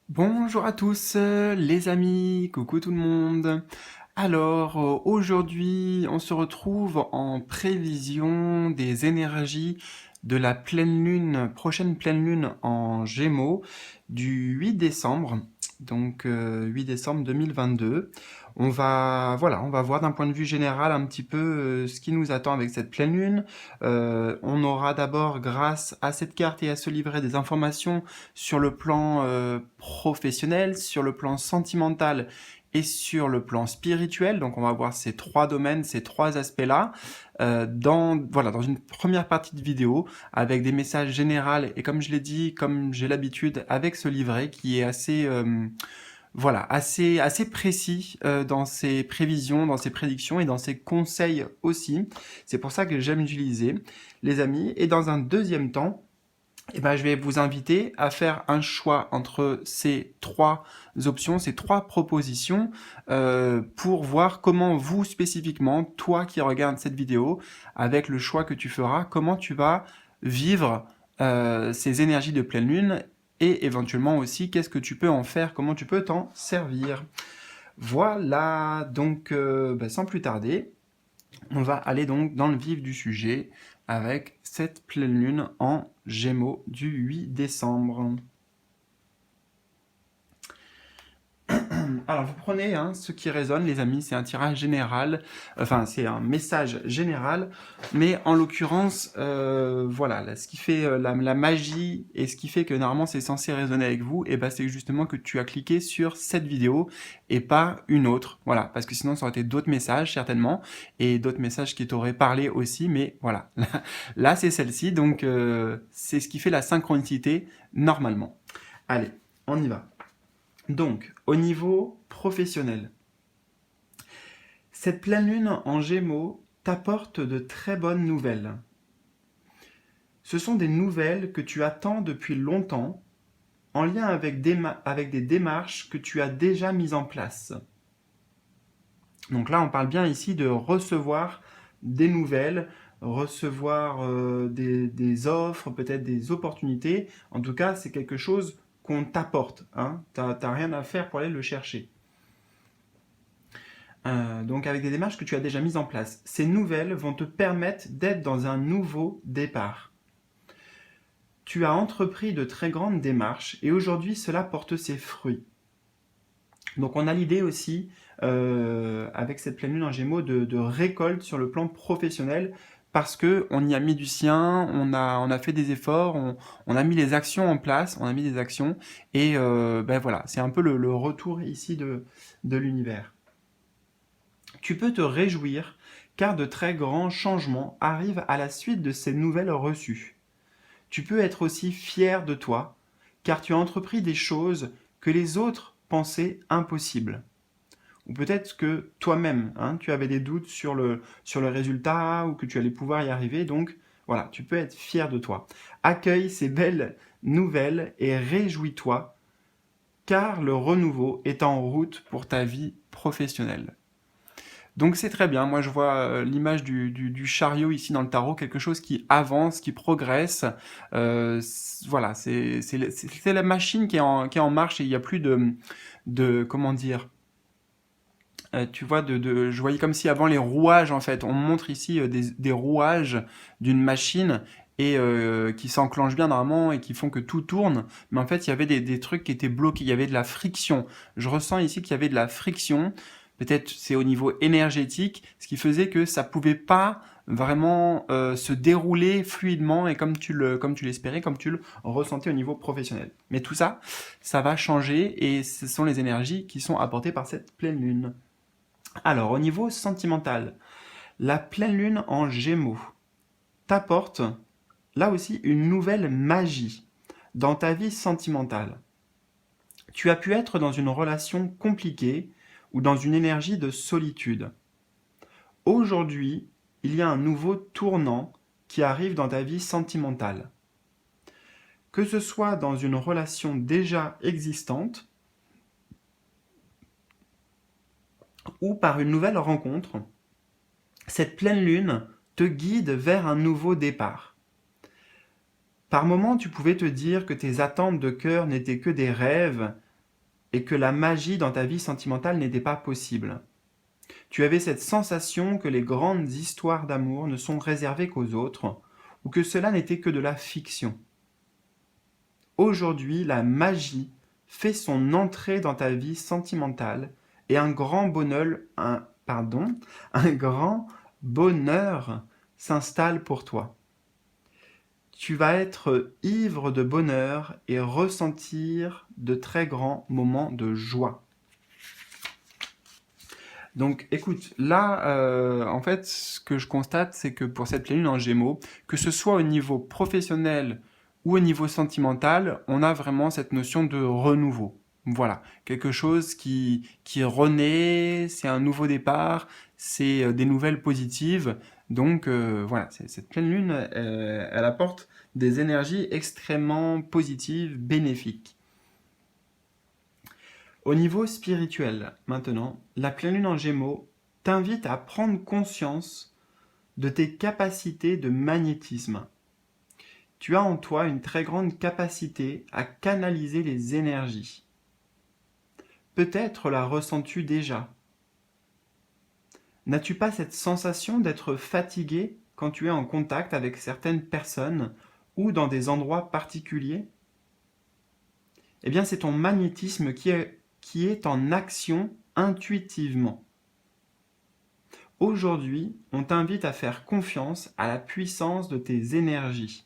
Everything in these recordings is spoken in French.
Bonjour à tous les amis, coucou tout le monde. Alors aujourd'hui on se retrouve en prévision des énergies de la pleine lune, prochaine pleine lune en Gémeaux du 8 décembre, donc 8 décembre 2022. On va voir d'un point de vue général un petit peu ce qui nous attend avec cette pleine lune. On aura d'abord, grâce à cette carte et à ce livret, des informations sur le plan professionnel, sur le plan sentimental et sur le plan spirituel. Donc on va voir ces trois domaines, ces trois aspects-là, dans une première partie de vidéo, avec des messages généraux, et comme je l'ai dit, comme j'ai l'habitude, avec ce livret qui est assez précis dans ses prévisions, dans ses prédictions et dans ses conseils aussi. C'est pour ça que j'aime utiliser, les amis. Et dans un deuxième temps, eh ben, je vais vous inviter à faire un choix entre ces trois options, ces trois propositions, pour voir comment vous, spécifiquement, toi qui regardes cette vidéo, avec le choix que tu feras, comment tu vas vivre ces énergies de pleine lune et éventuellement aussi qu'est-ce que tu peux en faire, comment tu peux t'en servir. Voilà, donc sans plus tarder, on va aller donc dans le vif du sujet avec cette pleine lune en Gémeaux du 8 décembre. Alors vous prenez ce qui résonne, les amis, c'est un tirage général, enfin c'est un message général, mais en l'occurrence, voilà, là, ce qui fait la magie et ce qui fait que normalement c'est censé résonner avec vous, et ben c'est justement que tu as cliqué sur cette vidéo et pas une autre, voilà, parce que sinon ça aurait été d'autres messages certainement, et d'autres messages qui t'auraient parlé aussi, mais voilà, là c'est celle-ci, donc c'est ce qui fait la synchronicité normalement. Allez, on y va. Donc, au niveau professionnel, cette pleine lune en Gémeaux t'apporte de très bonnes nouvelles. Ce sont des nouvelles que tu attends depuis longtemps, en lien avec des démarches que tu as déjà mises en place. Donc là, on parle bien ici de recevoir des nouvelles, recevoir des offres, peut-être des opportunités. En tout cas, c'est quelque chose qu'on t'apporte. T'as rien à faire pour aller le chercher. Donc avec des démarches que tu as déjà mises en place. Ces nouvelles vont te permettre d'être dans un nouveau départ. Tu as entrepris de très grandes démarches et aujourd'hui cela porte ses fruits. Donc on a l'idée aussi, avec cette pleine lune en Gémeaux, de récolte sur le plan professionnel parce qu'on y a mis du sien, on a fait des efforts, on a mis les actions en place, on a mis des actions et voilà, c'est un peu le retour ici de l'univers. Tu peux te réjouir car de très grands changements arrivent à la suite de ces nouvelles reçues. Tu peux être aussi fier de toi car tu as entrepris des choses que les autres pensaient impossibles. Ou peut-être que toi-même, tu avais des doutes sur le résultat ou que tu allais pouvoir y arriver. Donc voilà, tu peux être fier de toi. Accueille ces belles nouvelles et réjouis-toi car le renouveau est en route pour ta vie professionnelle. Donc c'est très bien, moi je vois l'image du chariot ici dans le tarot, quelque chose qui avance, qui progresse. Voilà, c'est la machine qui est en marche et il n'y a plus comment dire, tu vois, je voyais comme si avant les rouages en fait, on montre ici des rouages d'une machine et qui s'enclenchent bien normalement et qui font que tout tourne, mais en fait il y avait des trucs qui étaient bloqués, il y avait de la friction. Je ressens ici qu'il y avait de la friction, peut-être c'est au niveau énergétique, ce qui faisait que ça pouvait pas vraiment se dérouler fluidement et comme tu l'espérais, comme tu le ressentais au niveau professionnel. Mais tout ça, ça va changer et ce sont les énergies qui sont apportées par cette pleine lune. Alors, au niveau sentimental, la pleine lune en Gémeaux t'apporte là aussi une nouvelle magie dans ta vie sentimentale. Tu as pu être dans une relation compliquée ou dans une énergie de solitude. Aujourd'hui, il y a un nouveau tournant qui arrive dans ta vie sentimentale. Que ce soit dans une relation déjà existante ou par une nouvelle rencontre, cette pleine lune te guide vers un nouveau départ. Par moments, tu pouvais te dire que tes attentes de cœur n'étaient que des rêves, et que la magie dans ta vie sentimentale n'était pas possible. Tu avais cette sensation que les grandes histoires d'amour ne sont réservées qu'aux autres, ou que cela n'était que de la fiction. Aujourd'hui, la magie fait son entrée dans ta vie sentimentale et un grand bonheur s'installe pour toi. Tu vas être ivre de bonheur et ressentir de très grands moments de joie. Donc écoute, là, en fait, ce que je constate, c'est que pour cette pleine lune en Gémeaux, que ce soit au niveau professionnel ou au niveau sentimental, on a vraiment cette notion de renouveau. Voilà, quelque chose qui renaît, c'est un nouveau départ, c'est des nouvelles positives. Donc voilà, cette pleine lune, elle apporte des énergies extrêmement positives, bénéfiques. Au niveau spirituel, maintenant, la pleine lune en Gémeaux t'invite à prendre conscience de tes capacités de magnétisme. Tu as en toi une très grande capacité à canaliser les énergies. Peut-être la ressens-tu déjà. N'as-tu pas cette sensation d'être fatigué quand tu es en contact avec certaines personnes ou dans des endroits particuliers? Eh bien, c'est ton magnétisme qui est en action intuitivement. Aujourd'hui, on t'invite à faire confiance à la puissance de tes énergies.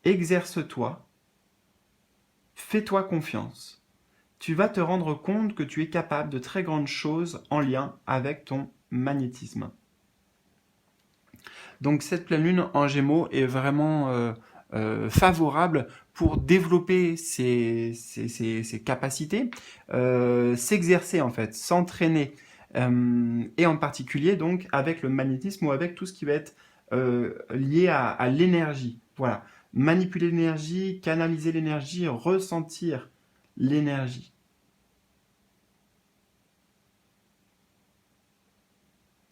Exerce-toi, fais-toi confiance. Tu vas te rendre compte que tu es capable de très grandes choses en lien avec ton magnétisme. Donc cette pleine lune en Gémeaux est vraiment favorable pour développer ses capacités, s'exercer en fait, s'entraîner, et en particulier donc avec le magnétisme ou avec tout ce qui va être lié à l'énergie. Voilà, manipuler l'énergie, canaliser l'énergie, ressentir l'énergie.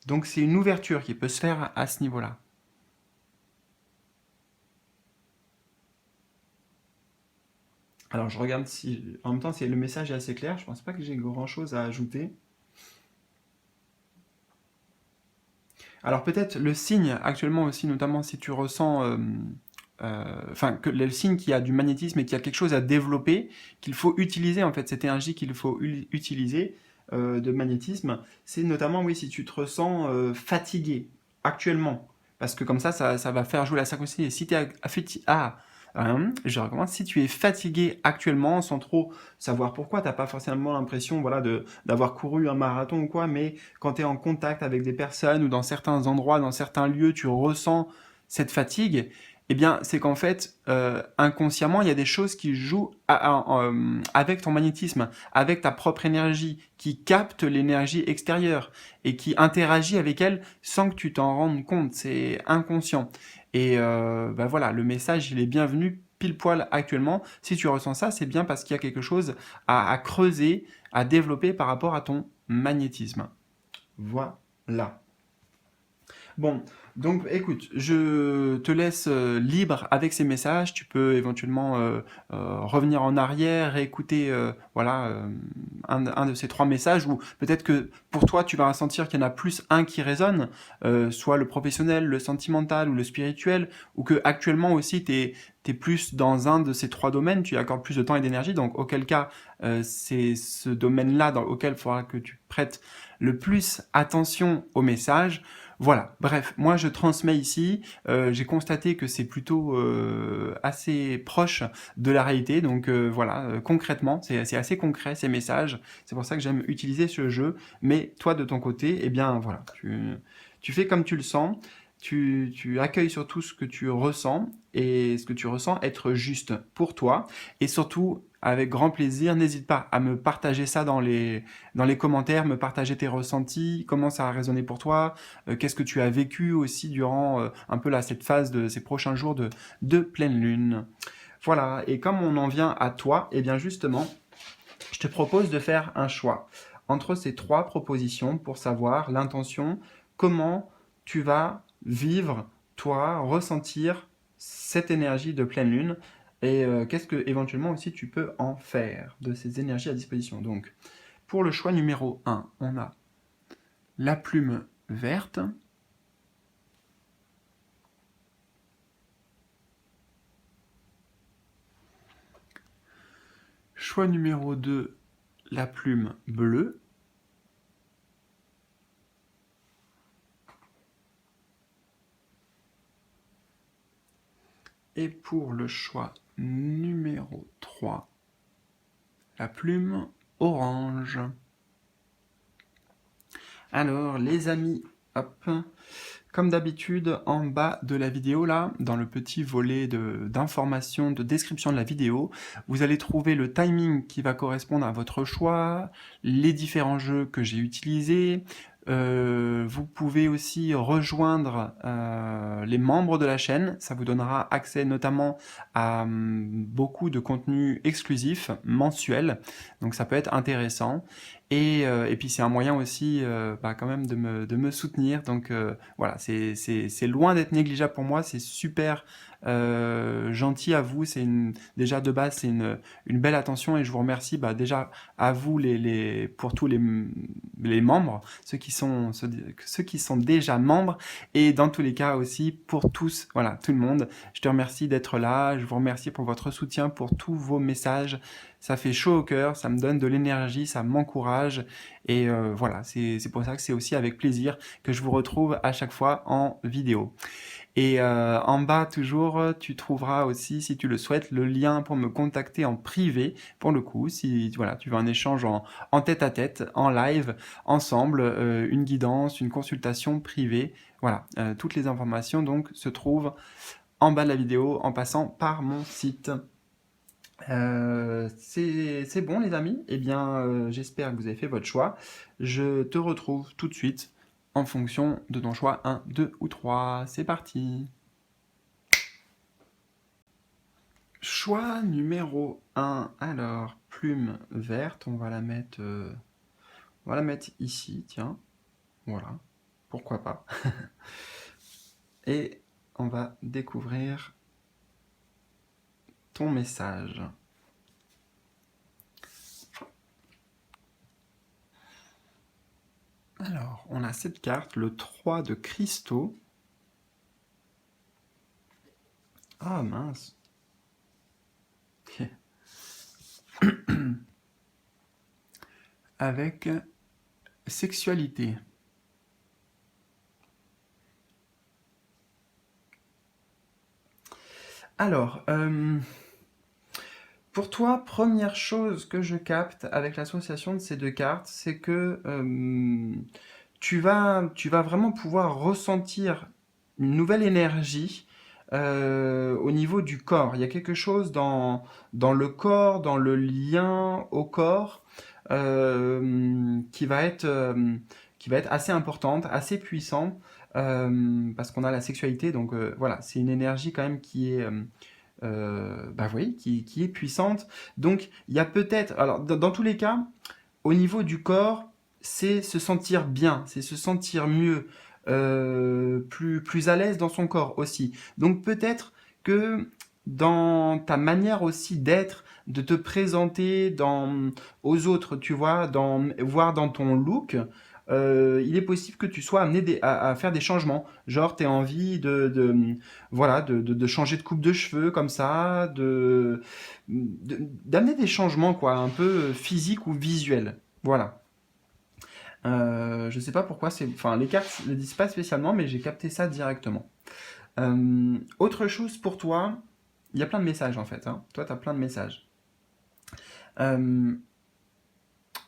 Donc c'est une ouverture qui peut se faire à ce niveau-là. Alors je regarde si, en même temps, si le message est assez clair. Je pense pas que j'ai grand-chose à ajouter. Alors peut-être le signe actuellement aussi, notamment si tu ressens, que le signe qui a du magnétisme et qui a quelque chose à développer, qu'il faut utiliser en fait cette énergie qu'il faut utiliser de magnétisme, c'est notamment oui si tu te ressens fatigué actuellement, parce que comme ça va faire jouer la synchronicité. Et si tu es je recommence, si tu es fatigué actuellement, sans trop savoir pourquoi, t'as pas forcément l'impression voilà, d'avoir couru un marathon ou quoi, mais quand tu es en contact avec des personnes ou dans certains endroits, dans certains lieux, tu ressens cette fatigue, eh bien, c'est qu'en fait, inconsciemment, il y a des choses qui jouent avec ton magnétisme, avec ta propre énergie, qui captent l'énergie extérieure et qui interagit avec elle sans que tu t'en rendes compte. C'est inconscient. Et voilà, le message, il est bienvenu pile poil actuellement. Si tu ressens ça, c'est bien parce qu'il y a quelque chose à creuser, à développer par rapport à ton magnétisme. Voilà. Bon, donc écoute, je te laisse libre avec ces messages. Tu peux éventuellement revenir en arrière, réécouter un de ces trois messages, ou peut-être que pour toi, tu vas ressentir qu'il y en a plus un qui résonne, soit le professionnel, le sentimental ou le spirituel, ou que actuellement aussi, tu es plus dans un de ces trois domaines, tu y accordes plus de temps et d'énergie, donc auquel cas, c'est ce domaine-là auquel il faudra que tu prêtes le plus attention aux messages. Voilà, bref, moi je transmets ici, j'ai constaté que c'est plutôt assez proche de la réalité, donc concrètement, c'est assez concret ces messages, c'est pour ça que j'aime utiliser ce jeu, mais toi de ton côté, eh bien voilà, tu fais comme tu le sens, tu accueilles surtout ce que tu ressens, et ce que tu ressens être juste pour toi, et surtout avec grand plaisir, n'hésite pas à me partager ça dans les commentaires, me partager tes ressentis, comment ça a résonné pour toi, qu'est-ce que tu as vécu aussi durant un peu là, cette phase de ces prochains jours de pleine lune. Voilà, et comme on en vient à toi, et bien justement, je te propose de faire un choix entre ces trois propositions pour savoir l'intention, comment tu vas vivre, toi, ressentir cette énergie de pleine lune et qu'est-ce que éventuellement aussi tu peux en faire de ces énergies à disposition. Donc, pour le choix numéro 1, on a la plume verte. Choix numéro 2, la plume bleue. Et pour le choix numéro 3, la plume orange. Alors, les amis, hop, comme d'habitude, en bas de la vidéo, là, dans le petit volet d'information, de description de la vidéo, vous allez trouver le timing qui va correspondre à votre choix, les différents jeux que j'ai utilisés. Vous pouvez aussi rejoindre les membres de la chaîne, ça vous donnera accès notamment à beaucoup de contenus exclusifs, mensuels, donc ça peut être intéressant. Et puis c'est un moyen aussi quand même de me soutenir, donc voilà, c'est loin d'être négligeable pour moi, c'est super gentil à vous, déjà de base c'est une belle attention et je vous remercie déjà à vous pour tous les membres, ceux qui sont déjà membres, et dans tous les cas aussi pour tous, voilà, tout le monde. Je te remercie d'être là, je vous remercie pour votre soutien, pour tous vos messages, ça fait chaud au cœur, ça me donne de l'énergie, ça m'encourage, et voilà, c'est pour ça que c'est aussi avec plaisir que je vous retrouve à chaque fois en vidéo. Et en bas, toujours, tu trouveras aussi, si tu le souhaites, le lien pour me contacter en privé, pour le coup, si voilà, tu veux un échange en tête-à-tête, en live, ensemble, une guidance, une consultation privée. Voilà, toutes les informations donc se trouvent en bas de la vidéo en passant par mon site. C'est bon les amis? Eh bien, j'espère que vous avez fait votre choix. Je te retrouve tout de suite en fonction de ton choix 1, 2 ou 3. C'est parti! Choix numéro 1. Alors, plume verte, on va la mettre ici, tiens. Voilà, pourquoi pas. Et on va découvrir ton message. Alors, on a cette carte, le 3 de cristaux. Ah mince. Avec sexualité. Alors, pour toi, première chose que je capte avec l'association de ces deux cartes, c'est que tu vas vraiment pouvoir ressentir une nouvelle énergie au niveau du corps. Il y a quelque chose dans le corps, dans le lien au corps, qui va être assez importante, assez puissant, parce qu'on a la sexualité, donc voilà, c'est une énergie quand même qui est oui, qui est puissante. Donc, il y a peut-être, alors dans tous les cas, au niveau du corps, c'est se sentir bien, c'est se sentir mieux, plus à l'aise dans son corps aussi. Donc peut-être que dans ta manière aussi d'être, de te présenter aux autres, tu vois, voire dans ton look, il est possible que tu sois amené à faire des changements. Genre, tu as envie voilà, de changer de coupe de cheveux comme ça, d'amener des changements, quoi, un peu physiques ou visuels. Voilà. Je sais pas pourquoi enfin, les cartes ne le disent pas spécialement, mais j'ai capté ça directement. Autre chose pour toi, il y a plein de messages en fait, hein. Toi, tu as plein de messages.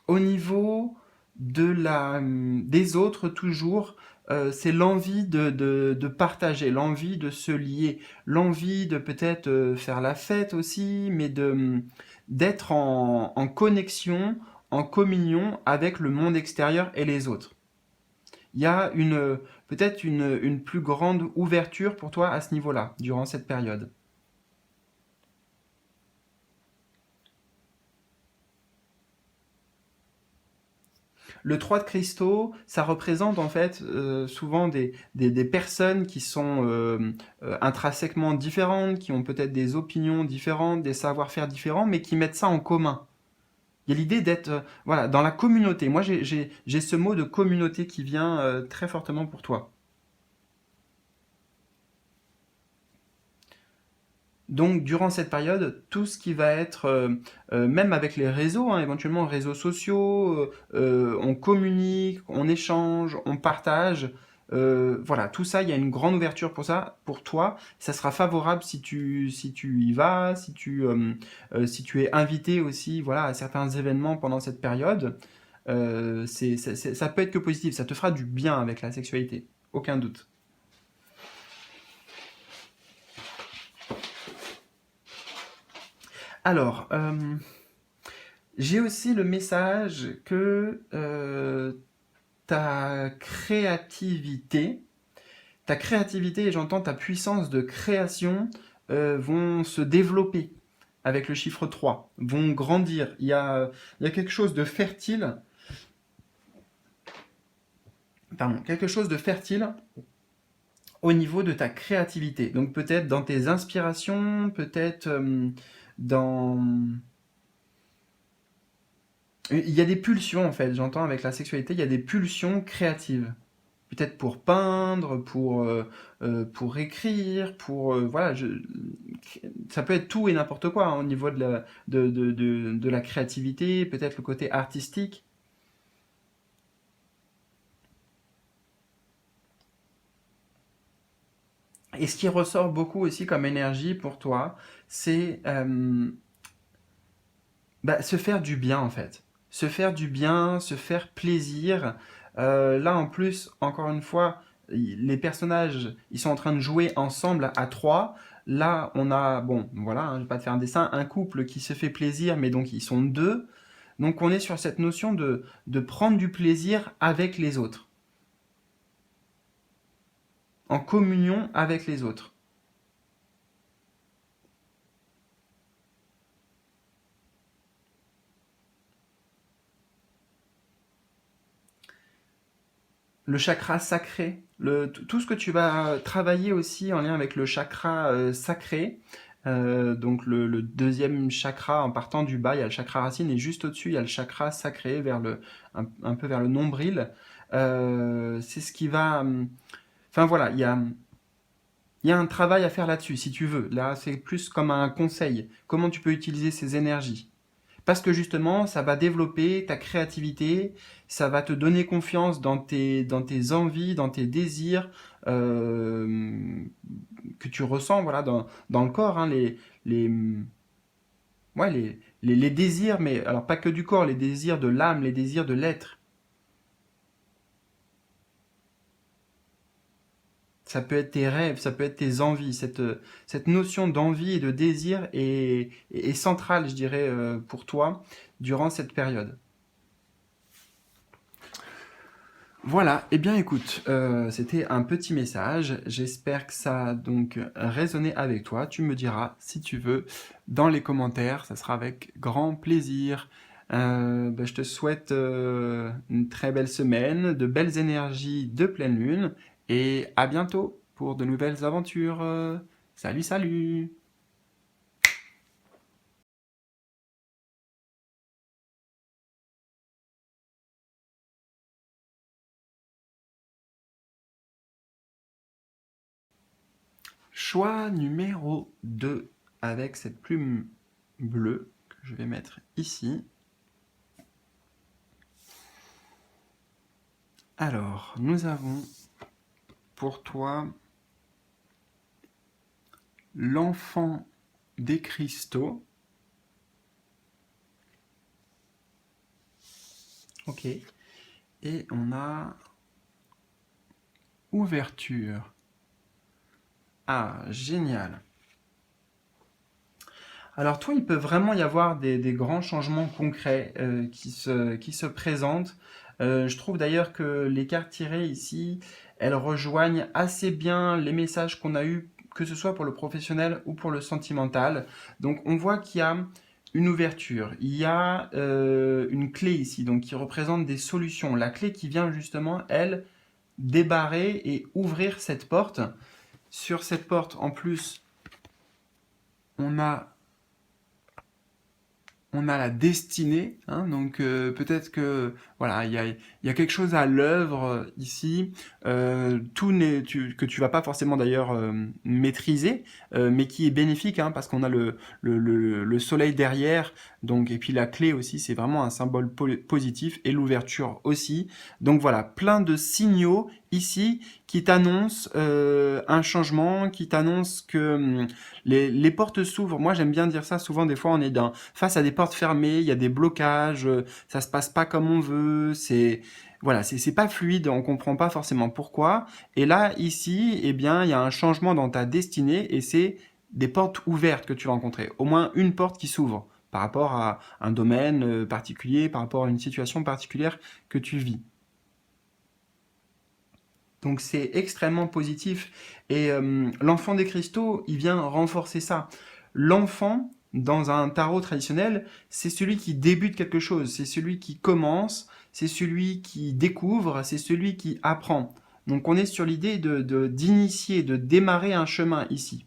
Au niveau des autres, toujours, c'est l'envie de partager, l'envie de se lier, l'envie de peut-être faire la fête aussi, mais d'être en connexion, en communion avec le monde extérieur et les autres. Il y a peut-être une plus grande ouverture pour toi à ce niveau-là, durant cette période. Le 3 de cristaux, ça représente en fait souvent des personnes qui sont intrinsèquement différentes, qui ont peut-être des opinions différentes, des savoir-faire différents, mais qui mettent ça en commun. Il y a l'idée d'être voilà, dans la communauté. Moi, j'ai ce mot de communauté qui vient très fortement pour toi. Donc, durant cette période, tout ce qui va être, même avec les réseaux, hein, éventuellement réseaux sociaux, on communique, on échange, on partage. Voilà, tout ça, il y a une grande ouverture pour ça, pour toi. Ça sera favorable si tu y vas, si tu es invité aussi, voilà, à certains événements pendant cette période. Ça peut être que positif. Ça te fera du bien avec la sexualité, aucun doute. Alors, j'ai aussi le message que ta créativité, et j'entends ta puissance de création, vont se développer avec le chiffre 3, vont grandir. Il y a quelque chose de fertile, pardon, quelque chose de fertile au niveau de ta créativité. Donc peut-être dans tes inspirations, peut-être dans il y a des pulsions en fait, j'entends avec la sexualité, il y a des pulsions créatives. Peut-être pour peindre, pour écrire, voilà, ça peut être tout et n'importe quoi hein, au niveau de la créativité, peut-être le côté artistique. Et ce qui ressort beaucoup aussi comme énergie pour toi, c'est se faire du bien en fait. Se faire du bien, se faire plaisir. Là en plus, encore une fois, les personnages, ils sont en train de jouer ensemble à trois. Là, on a, bon, voilà, hein, je vais pas te faire un dessin, un couple qui se fait plaisir, mais donc ils sont deux. Donc on est sur cette notion de prendre du plaisir avec les autres, en communion avec les autres. Le chakra sacré, tout ce que tu vas travailler aussi en lien avec le chakra sacré, donc le deuxième chakra en partant du bas, il y a le chakra racine et juste au-dessus, il y a le chakra sacré un peu vers le nombril. C'est ce qui va... Enfin voilà, il y a un travail à faire là-dessus, si tu veux. Là, c'est plus comme un conseil. Comment tu peux utiliser ces énergies? Parce que justement, ça va développer ta créativité, ça va te donner confiance dans tes envies, dans tes désirs que tu ressens voilà, dans le corps. Hein, les, ouais, les désirs, mais alors pas que du corps, les désirs de l'âme, les désirs de l'être. Ça peut être tes rêves, ça peut être tes envies. Cette notion d'envie et de désir est centrale, je dirais, pour toi durant cette période. Voilà, eh bien écoute, c'était un petit message. J'espère que ça a donc résonné avec toi. Tu me diras si tu veux dans les commentaires, ça sera avec grand plaisir. Je te souhaite une très belle semaine, de belles énergies de pleine lune et à bientôt pour de nouvelles aventures. Salut, salut! Choix numéro 2 avec cette plume bleue que je vais mettre ici. Alors, nous avons pour toi l'enfant des cristaux. Ok. Et on a ouverture. Ah, génial. Alors toi, il peut vraiment y avoir des grands changements concrets qui se présentent. Je trouve d'ailleurs que les cartes tirées ici, elles rejoignent assez bien les messages qu'on a eus, que ce soit pour le professionnel ou pour le sentimental. Donc on voit qu'il y a une ouverture, il y a une clé ici, donc qui représente des solutions. La clé qui vient justement, elle, débarrer et ouvrir cette porte. Sur cette porte, en plus, on a la destinée, hein, donc peut-être que voilà, il y a quelque chose à l'œuvre ici, que tu vas pas forcément d'ailleurs maîtriser, mais qui est bénéfique, hein, parce qu'on a le soleil derrière, donc et puis la clé aussi, c'est vraiment un symbole positif et l'ouverture aussi. Donc voilà, plein de signaux ici qui t'annoncent un changement, qui t'annoncent que les portes s'ouvrent. Moi, j'aime bien dire ça. Souvent, des fois, on est face à des portes fermées, il y a des blocages, ça se passe pas comme on veut. Voilà, c'est pas fluide, on comprend pas forcément pourquoi. Et là, ici, eh bien, il y a un changement dans ta destinée et c'est des portes ouvertes que tu vas rencontrer. Au moins une porte qui s'ouvre par rapport à un domaine particulier, par rapport à une situation particulière que tu vis. Donc c'est extrêmement positif. Et l'enfant des cristaux, il vient renforcer ça. L'enfant, dans un tarot traditionnel, c'est celui qui débute quelque chose, c'est celui qui commence, c'est celui qui découvre, c'est celui qui apprend. Donc on est sur l'idée d'initier, de démarrer un chemin ici.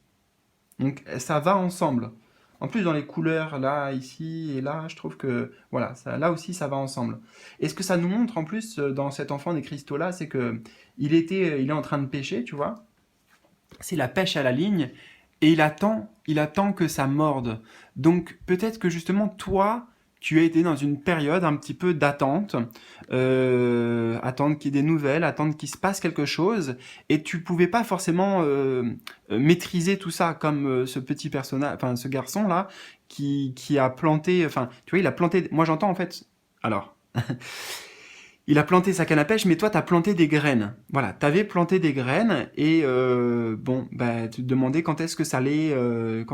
Donc ça va ensemble. En plus, dans les couleurs, là, ici et là, je trouve que voilà, là aussi, ça va ensemble. Et ce que ça nous montre en plus dans cet enfant des cristaux-là, c'est que il est en train de pêcher, tu vois. C'est la pêche à la ligne et il attend que ça morde. Donc peut-être que justement toi, tu as été dans une période un petit peu d'attente, attendre qu'il y ait des nouvelles, attendre qu'il se passe quelque chose, et tu pouvais pas forcément maîtriser tout ça comme ce petit personnage, enfin ce garçon là qui a planté, enfin tu vois, il a planté. Moi j'entends en fait. Alors. Il a planté sa canne à pêche, mais toi, tu as planté des graines. Voilà, tu avais planté des graines et bon, bah, tu te demandais quand est-ce que ça allait euh,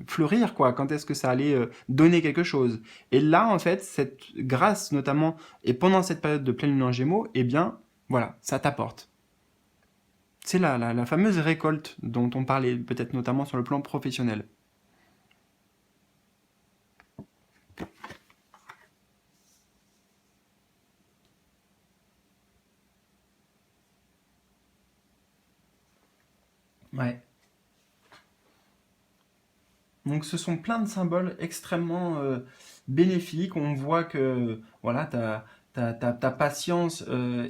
fleurir, quoi, quand est-ce que ça allait donner quelque chose. Et là, en fait, cette grâce, notamment, et pendant cette période de pleine lune en Gémeaux, eh bien, voilà, ça t'apporte. C'est la fameuse récolte dont on parlait, peut-être notamment sur le plan professionnel. Ouais. Donc ce sont plein de symboles extrêmement bénéfiques. On voit que voilà, ta patience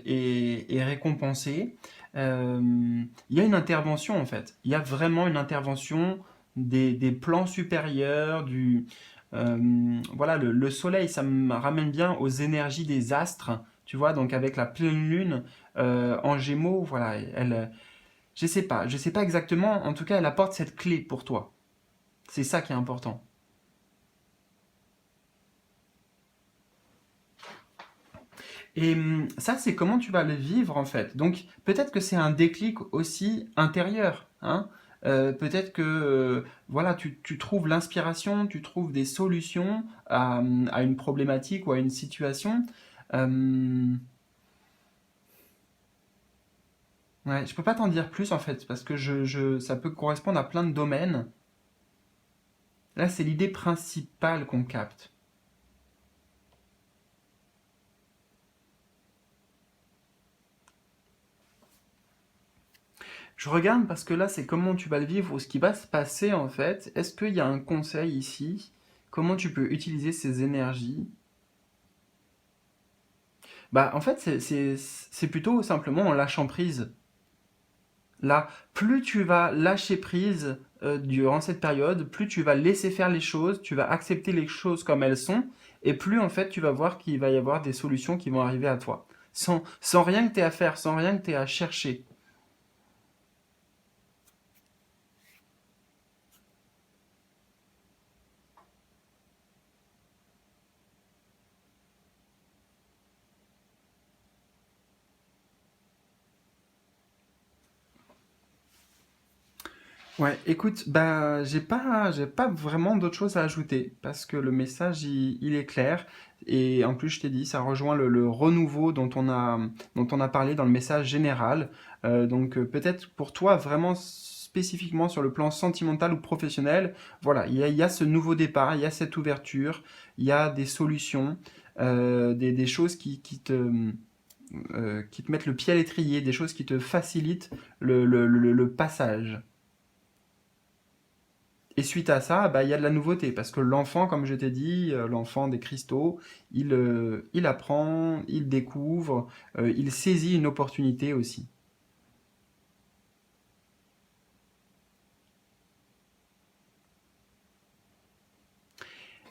est récompensée. Il y a une intervention en fait. Il y a vraiment une intervention des plans supérieurs, voilà, le soleil, ça me ramène bien aux énergies des astres. Tu vois, donc avec la pleine lune en Gémeaux, voilà, je sais pas exactement. En tout cas, elle apporte cette clé pour toi. C'est ça qui est important. Et ça, c'est comment tu vas le vivre en fait. Donc peut-être que c'est un déclic aussi intérieur, hein. Peut-être que voilà, tu trouves l'inspiration, tu trouves des solutions à une problématique ou à une situation. Euh, ouais, je peux pas t'en dire plus en fait, parce que ça peut correspondre à plein de domaines. Là, c'est l'idée principale qu'on capte. Je regarde parce que là, c'est comment tu vas le vivre ou ce qui va se passer en fait. Est-ce qu'il y a un conseil ici? Comment tu peux utiliser ces énergies? Bah, en fait, c'est plutôt simplement en lâchant prise. Là, plus tu vas lâcher prise durant cette période, plus tu vas laisser faire les choses, tu vas accepter les choses comme elles sont, et plus en fait tu vas voir qu'il va y avoir des solutions qui vont arriver à toi. Sans rien que tu aies à faire, sans rien que tu aies à chercher. Ouais, écoute, bah j'ai pas vraiment d'autre chose à ajouter parce que le message il est clair et en plus je t'ai dit ça rejoint le renouveau dont on a parlé dans le message général. Donc peut-être pour toi vraiment spécifiquement sur le plan sentimental ou professionnel, voilà, il y a ce nouveau départ, il y a cette ouverture, il y a des solutions, des choses qui te mettent le pied à l'étrier, des choses qui te facilitent le passage. Et suite à ça, bah, il y a de la nouveauté, parce que l'enfant, comme je t'ai dit, l'enfant des cristaux, il apprend, il découvre, il saisit une opportunité aussi.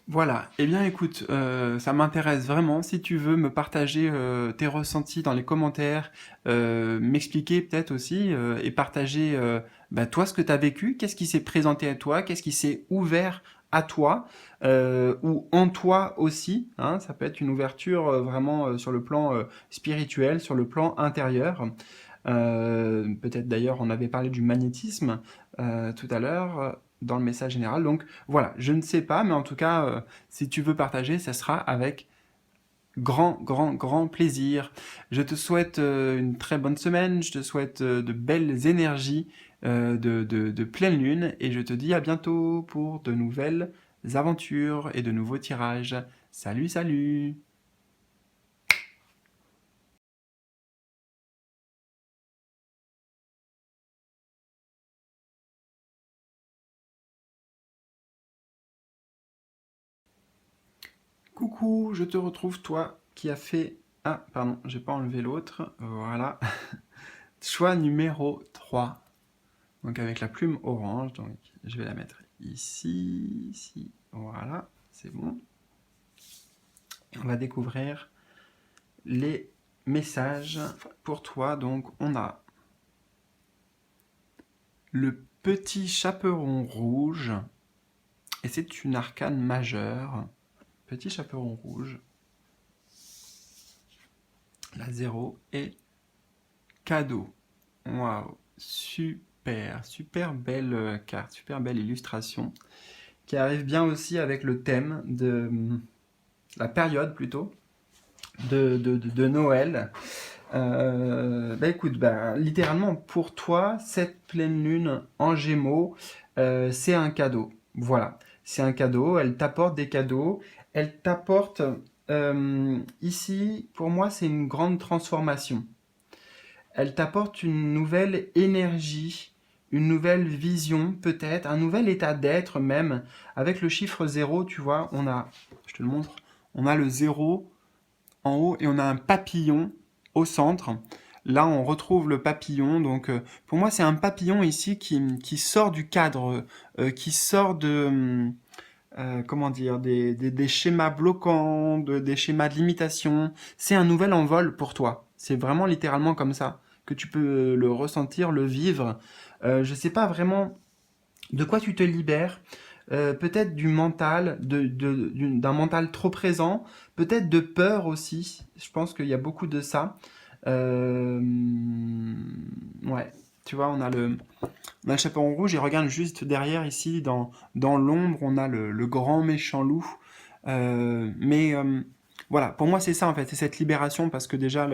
Voilà, eh bien écoute, ça m'intéresse vraiment. Si tu veux me partager tes ressentis dans les commentaires, m'expliquer peut-être aussi, et partager bah, toi ce que tu as vécu, qu'est-ce qui s'est présenté à toi, qu'est-ce qui s'est ouvert à toi, ou en toi aussi, hein, ça peut être une ouverture vraiment sur le plan spirituel, sur le plan intérieur. Peut-être d'ailleurs on avait parlé du magnétisme tout à l'heure dans le message général. Donc voilà, je ne sais pas, mais en tout cas, si tu veux partager, ça sera avec grand plaisir. Je te souhaite une très bonne semaine, je te souhaite de belles énergies de pleine lune, et je te dis à bientôt pour de nouvelles aventures et de nouveaux tirages. Salut, salut! Coucou, je te retrouve, toi qui as fait... Ah, pardon, j'ai pas enlevé l'autre. Voilà. Choix numéro 3. Donc avec la plume orange, donc je vais la mettre ici, voilà, c'est bon. Et on va découvrir les messages pour toi. Donc on a le petit chaperon rouge, et c'est une arcane majeure. Petit chaperon rouge, la 0 et cadeau. Waouh, super belle carte, super belle illustration, qui arrive bien aussi avec le thème de la période plutôt, de Noël. Bah écoute, bah, littéralement pour toi, cette pleine lune en Gémeaux, c'est un cadeau. Voilà, c'est un cadeau. Elle t'apporte des cadeaux. Elle t'apporte ici, pour moi, c'est une grande transformation. Elle t'apporte une nouvelle énergie, une nouvelle vision peut-être, un nouvel état d'être même. Avec le chiffre 0, tu vois, on a, je te le montre, on a le 0 en haut et on a un papillon au centre. Là, on retrouve le papillon. Donc, pour moi, c'est un papillon ici qui sort du cadre, qui sort de, comment dire, des schémas bloquants, des schémas de limitation. C'est un nouvel envol pour toi. C'est vraiment littéralement comme ça que tu peux le ressentir, le vivre. Je ne sais pas vraiment de quoi tu te libères. Peut-être du mental, d'un mental trop présent, peut-être de peur aussi. Je pense qu'il y a beaucoup de ça. Euh, ouais, tu vois, on a le chaperon rouge et regarde juste derrière ici, dans l'ombre, on a le grand méchant loup. Mais voilà, pour moi c'est ça en fait, c'est cette libération parce que déjà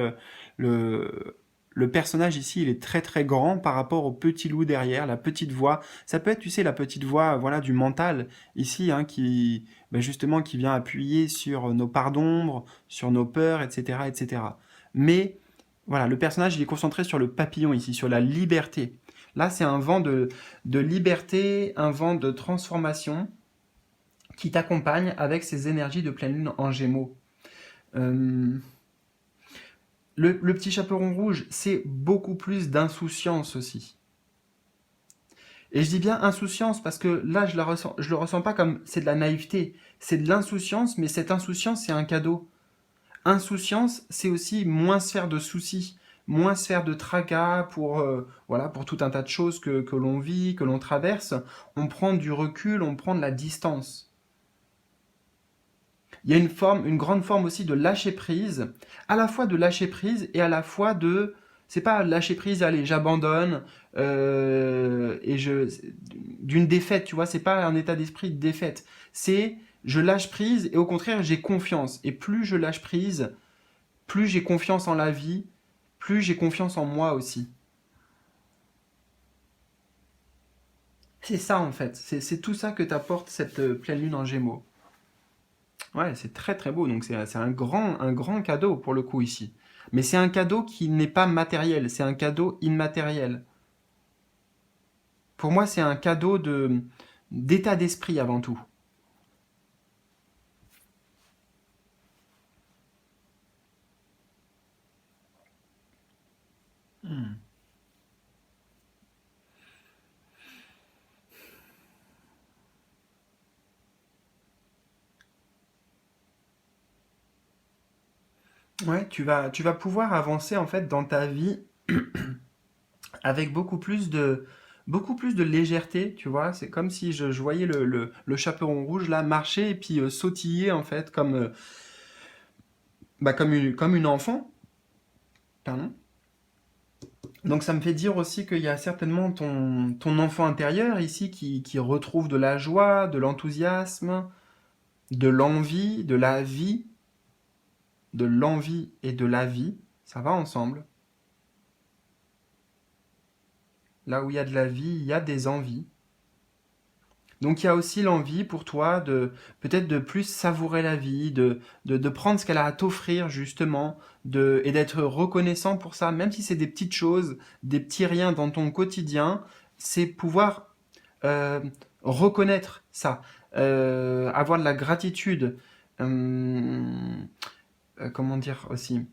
le, le personnage ici il est très grand par rapport au petit loup derrière, la petite voix. Ça peut être, tu sais, la petite voix voilà, du mental ici hein, qui, ben, justement qui vient appuyer sur nos parts d'ombre, sur nos peurs, etc. etc. Mais voilà, le personnage il est concentré sur le papillon ici, sur la liberté. Là, c'est un vent de liberté, un vent de transformation qui t'accompagne avec ces énergies de pleine lune en Gémeaux. Euh, le petit chaperon rouge, c'est beaucoup plus d'insouciance aussi. Et je dis bien insouciance parce que là, je le ressens pas comme c'est de la naïveté, c'est de l'insouciance, mais cette insouciance, c'est un cadeau. Insouciance, c'est aussi moins se faire de soucis, moins se faire de tracas pour, voilà, pour tout un tas de choses que l'on vit, que l'on traverse. On prend du recul, on prend de la distance. Il y a une grande forme aussi de lâcher prise, à la fois de lâcher prise et à la fois de, c'est pas lâcher prise, allez, j'abandonne et d'une défaite, tu vois, c'est pas un état d'esprit de défaite, c'est je lâche prise et au contraire j'ai confiance. Et plus je lâche prise, plus j'ai confiance en la vie, plus j'ai confiance en moi aussi. C'est ça en fait, c'est tout ça que t'apporte cette pleine lune en Gémeaux. Ouais, c'est très très beau, donc c'est un grand cadeau pour le coup ici. Mais c'est un cadeau qui n'est pas matériel, c'est un cadeau immatériel. Pour moi, c'est un cadeau d'état d'esprit avant tout. Hmm. Ouais, tu vas pouvoir avancer en fait dans ta vie avec beaucoup plus de légèreté, tu vois. C'est comme si je voyais le chaperon rouge là marcher et puis sautiller en fait comme une enfant. Pardon. Donc ça me fait dire aussi qu'il y a certainement ton enfant intérieur ici qui retrouve de la joie, de l'enthousiasme, de l'envie, de la vie, de l'envie et de la vie. Ça va ensemble. Là où il y a de la vie, il y a des envies. Donc il y a aussi l'envie pour toi de peut-être de plus savourer la vie, de prendre ce qu'elle a à t'offrir justement, et d'être reconnaissant pour ça, même si c'est des petites choses, des petits riens dans ton quotidien, c'est pouvoir euh, reconnaître ça, avoir de la gratitude, comment dire aussi,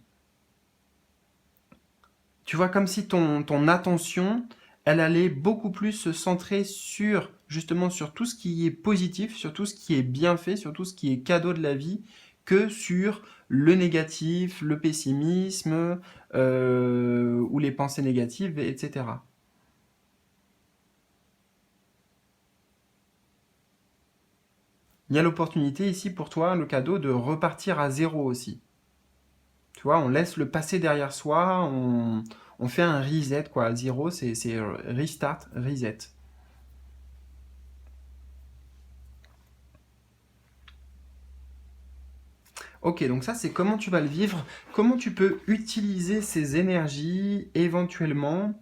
tu vois, comme si ton attention, elle allait beaucoup plus se centrer sur, justement, sur tout ce qui est positif, sur tout ce qui est bien fait, sur tout ce qui est cadeau de la vie, que sur le négatif, le pessimisme, ou les pensées négatives, etc. Il y a l'opportunité ici pour toi, le cadeau, de repartir à zéro aussi. Tu vois, on laisse le passé derrière soi, on fait un reset, quoi. Zéro, c'est restart, reset. Ok, donc ça c'est comment tu vas le vivre, comment tu peux utiliser ces énergies éventuellement.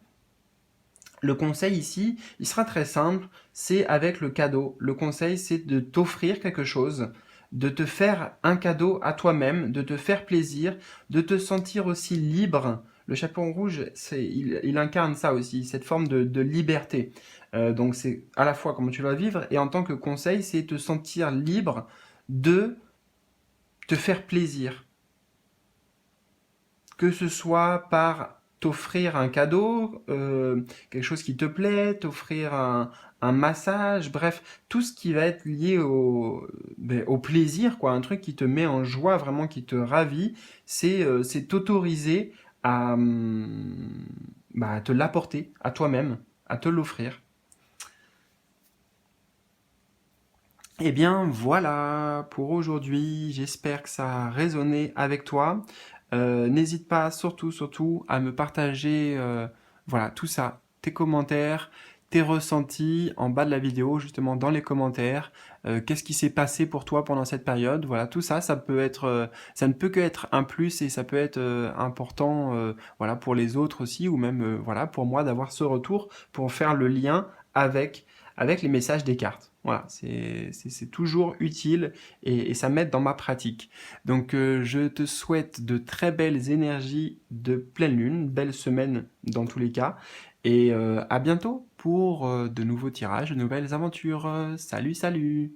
Le conseil ici, il sera très simple, c'est avec le cadeau. Le conseil c'est de t'offrir quelque chose, de te faire un cadeau à toi-même, de te faire plaisir, de te sentir aussi libre. Le chaperon rouge, il incarne ça aussi, cette forme de liberté. Donc c'est à la fois comment tu vas vivre et en tant que conseil, c'est te sentir libre de te faire plaisir. Que ce soit par t'offrir un cadeau, quelque chose qui te plaît, t'offrir un massage, bref, tout ce qui va être lié au plaisir, quoi, un truc qui te met en joie, vraiment qui te ravit, c'est t'autoriser à te l'apporter à toi-même, à te l'offrir. Eh bien voilà pour aujourd'hui, j'espère que ça a résonné avec toi. N'hésite pas surtout à me partager voilà, tout ça, tes commentaires, tes ressentis en bas de la vidéo, justement dans les commentaires. Qu'est-ce qui s'est passé pour toi pendant cette période? Voilà, tout ça, ça ne peut que être un plus et ça peut être important voilà, pour les autres aussi ou même voilà, pour moi d'avoir ce retour pour faire le lien avec les messages des cartes. Voilà, c'est toujours utile et ça m'aide dans ma pratique. Donc je te souhaite de très belles énergies de pleine lune, belle semaine dans tous les cas, et à bientôt pour de nouveaux tirages, de nouvelles aventures. Salut, salut!